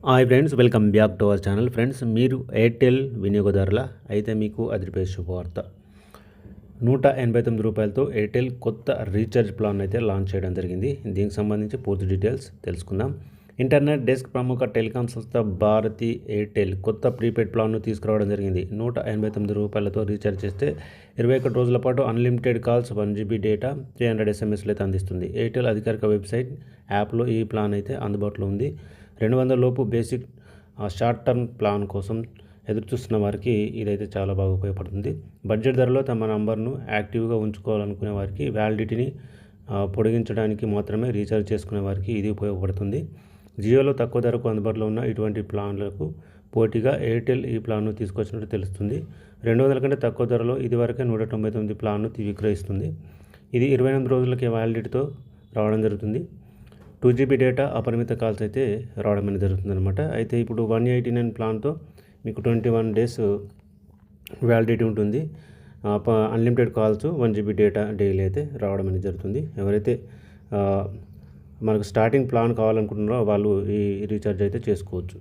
Hi friends, welcome back to our channel. Friends, మీరు Airtel వినియోగదారుల అయితే మీకు అదిరిపోయే శుభవార్త. రూ. 189తో ఎయిర్టెల్ కొత్త రీఛార్జ్ ప్లాన్ అయితే లాంచ్ చేయడం జరిగింది. దీనికి సంబంధించి పూర్తి డీటెయిల్స్ తెలుసుకుందాం. ఇంటర్నెట్ డెస్క్ ప్రముఖ టెలికాం సంస్థ భారతి ఎయిర్టెల్ కొత్త ప్రీపెయిడ్ ప్లాన్ను తీసుకురావడం జరిగింది. రూ. 189తో రీఛార్జ్ చేస్తే 21 రోజుల పాటు అన్లిమిటెడ్ కాల్స్, 1 GB డేటా, 300 SMSలు అయితే అందిస్తుంది. ఎయిర్టెల్ అధికారిక వెబ్సైట్, యాప్లో ఈ ప్లాన్ అయితే అందుబాటులో ఉంది. 200 లోపు బేసిక్ షార్ట్ టర్మ్ ప్లాన్ కోసం ఎదురుచూస్తున్న వారికి ఇదైతే చాలా బాగా ఉపయోగపడుతుంది. బడ్జెట్ ధరలో తమ నంబర్ను యాక్టివ్గా ఉంచుకోవాలనుకునే వారికి, వ్యాలిడిటీని పొడిగించడానికి మాత్రమే రీఛార్జ్ చేసుకునే వారికి ఇది ఉపయోగపడుతుంది. జియోలో తక్కువ ధరకు అందుబాటులో ఉన్న ఇటువంటి ప్లాన్లకు పోటీగా ఎయిర్టెల్ ఈ ప్లాన్ను తీసుకొచ్చినట్టు తెలుస్తుంది. 200 కంటే తక్కువ ధరలో ఇదివరకే 199 ప్లాన్ను విక్రయిస్తుంది. ఇది 28 రోజులకే వ్యాలిడిటీతో రావడం జరుగుతుంది. 2 GB డేటా, అపరిమిత కాల్స్ అయితే రావడం అనేది జరుగుతుందన్నమాట. అయితే ఇప్పుడు 189 ప్లాన్తో మీకు 21 డేస్ వ్యాలిడిటీ ఉంటుంది. Unlimited calls, 1 GB data daily అయితే రావడం అనేది జరుగుతుంది. ఎవరైతే మనకు స్టార్టింగ్ ప్లాన్ కావాలనుకుంటున్నారో వాళ్ళు ఈ రీఛార్జ్ అయితే చేసుకోవచ్చు.